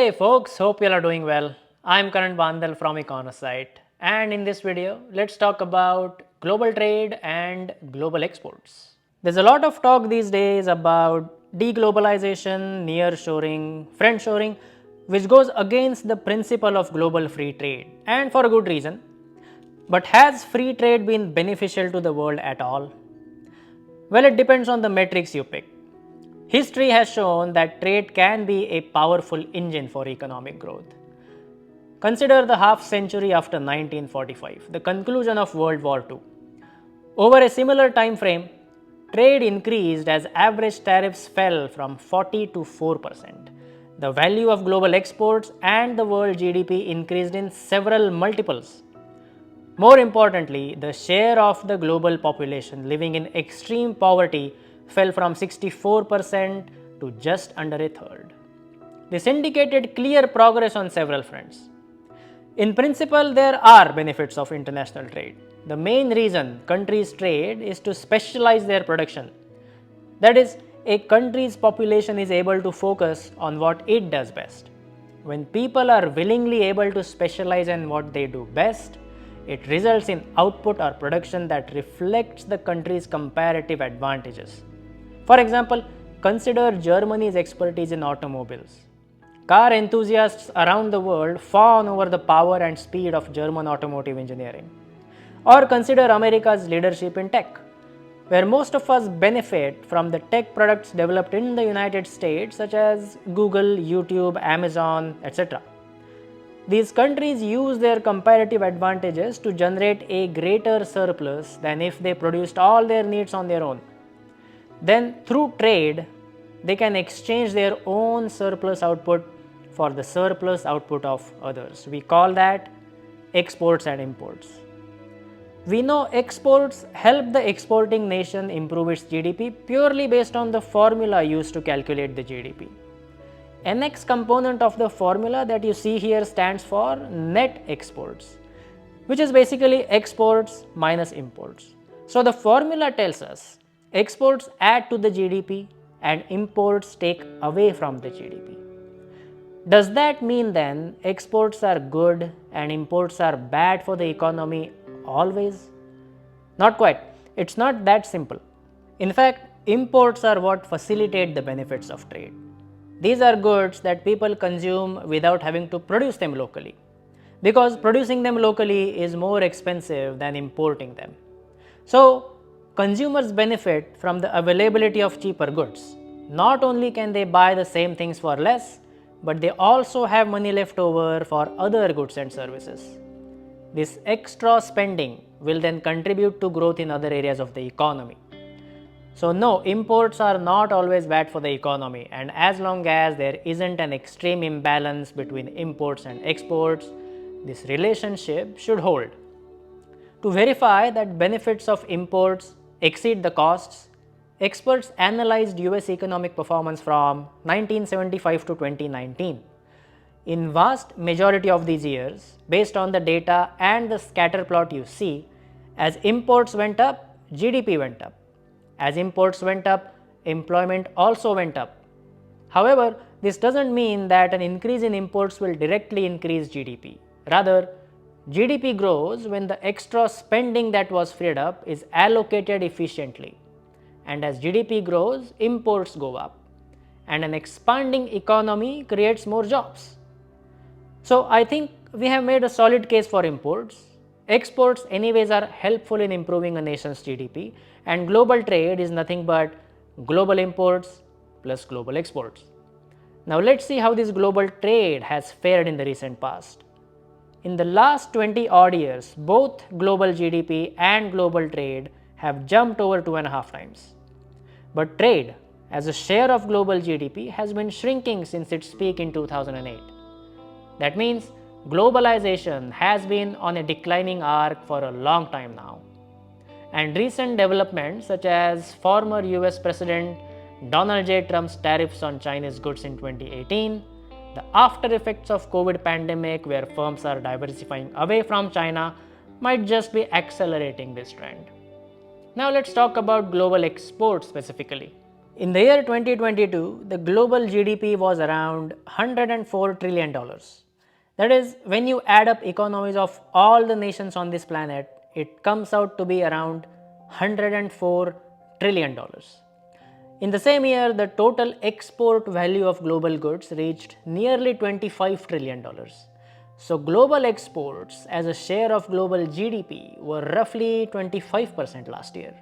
Hey folks, hope you all are doing well. I'm Karan Bandal from Econosite, and in this video, let's talk about global trade and global exports. There's a lot of talk these days about deglobalization, nearshoring, friendshoring, which goes against the principle of global free trade, and for a good reason. But has free trade been beneficial to the world at all? Well, it depends on the metrics you pick. History has shown that trade can be a powerful engine for economic growth. Consider the half century after 1945, the conclusion of World War II. Over a similar time frame, trade increased as average tariffs fell from 40 to 4%. The value of global exports and the world GDP increased in several multiples. More importantly, the share of the global population living in extreme poverty fell from 64% to just under a third. This indicated clear progress on several fronts. In principle, there are benefits of international trade. The main reason countries trade is to specialize their production. That is, a country's population is able to focus on what it does best. When people are willingly able to specialize in what they do best, it results in output or production that reflects the country's comparative advantages. For example, consider Germany's expertise in automobiles. Car enthusiasts around the world fawn over the power and speed of German automotive engineering. Or consider America's leadership in tech, where most of us benefit from the tech products developed in the United States, such as Google, YouTube, Amazon, etc. These countries use their comparative advantages to generate a greater surplus than if they produced all their needs on their own. Then, through trade, they can exchange their own surplus output for the surplus output of others. We call that exports and imports. We know exports help the exporting nation improve its GDP purely based on the formula used to calculate the GDP. NX component of the formula that you see here stands for net exports, which is basically exports minus imports. So the formula tells us exports add to the GDP and imports take away from the GDP. Does that mean then exports are good and imports are bad for the economy always? Not quite. It's not that simple. In fact, imports are what facilitate the benefits of trade. These are goods that people consume without having to produce them locally, because producing them locally is more expensive than importing them. So, consumers benefit from the availability of cheaper goods. Not only can they buy the same things for less, but they also have money left over for other goods and services. This extra spending will then contribute to growth in other areas of the economy. So no, imports are not always bad for the economy, and as long as there isn't an extreme imbalance between imports and exports, this relationship should hold. To verify that benefits of imports exceed the costs, experts analyzed US economic performance from 1975 to 2019. In vast majority of these years, based on the data and the scatter plot you see, as imports went up, GDP went up. As imports went up, employment also went up. However, this doesn't mean that an increase in imports will directly increase GDP. Rather, GDP grows when the extra spending that was freed up is allocated efficiently. And as GDP grows, imports go up. And an expanding economy creates more jobs. So I think we have made a solid case for imports. Exports anyways are helpful in improving a nation's GDP, and global trade is nothing but global imports plus global exports. Now let's see how this global trade has fared in the recent past. In the last 20 odd years, both global GDP and global trade have jumped over 2.5 times. But trade as a share of global GDP has been shrinking since its peak in 2008. That means globalization has been on a declining arc for a long time now. And recent developments such as former US President Donald J. Trump's tariffs on Chinese goods in 2018, the after effects of COVID pandemic where firms are diversifying away from China might just be accelerating this trend. Now let's talk about global exports specifically. In the year 2022, the global GDP was around $104 trillion. That is, when you add up economies of all the nations on this planet, it comes out to be around $104 trillion. In the same year, the total export value of global goods reached nearly $25 trillion. So, global exports as a share of global GDP were roughly 25% last year.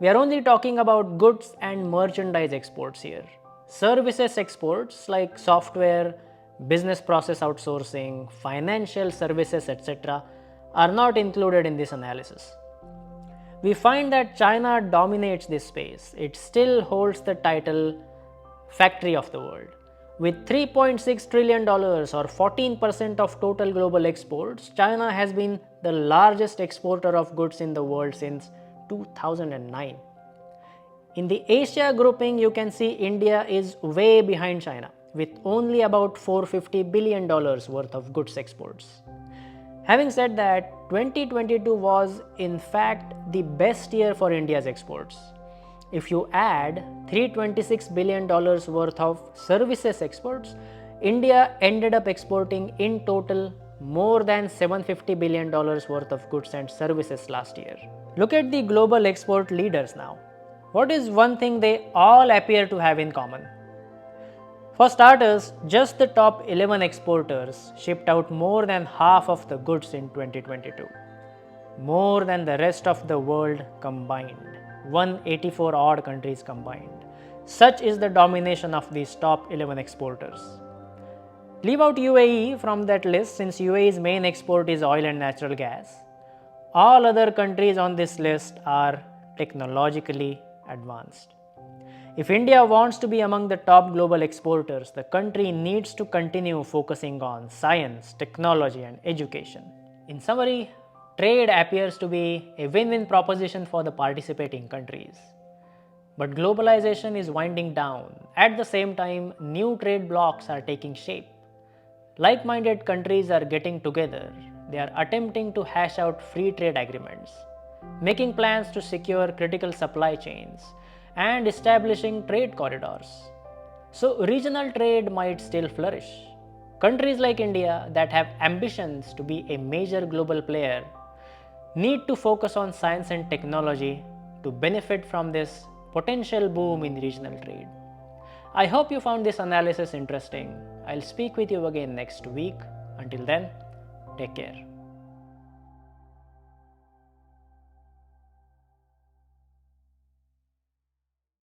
We are only talking about goods and merchandise exports here. Services exports like software, business process outsourcing, financial services, etc., are not included in this analysis. We find that China dominates this space. It still holds the title factory of the world. With $3.6 trillion or 14% of total global exports, China has been the largest exporter of goods in the world since 2009. In the Asia grouping, you can see India is way behind China with only about $450 billion worth of goods exports. Having said that, 2022 was in fact the best year for India's exports. If you add $326 billion worth of services exports, India ended up exporting in total more than $750 billion worth of goods and services last year. Look at the global export leaders now. What is one thing they all appear to have in common? For starters, just the top 11 exporters shipped out more than half of the goods in 2022, more than the rest of the world combined, 184 odd countries combined. Such is the domination of these top 11 exporters. Leave out UAE from that list since UAE's main export is oil and natural gas. All other countries on this list are technologically advanced. If India wants to be among the top global exporters, the country needs to continue focusing on science, technology, and education. In summary, trade appears to be a win-win proposition for the participating countries. But globalization is winding down. At the same time, new trade blocs are taking shape. Like-minded countries are getting together. They are attempting to hash out free trade agreements, making plans to secure critical supply chains, and establishing trade corridors. So, regional trade might still flourish. Countries like India that have ambitions to be a major global player need to focus on science and technology to benefit from this potential boom in regional trade. I hope you found this analysis interesting. I'll speak with you again next week. Until then, take care.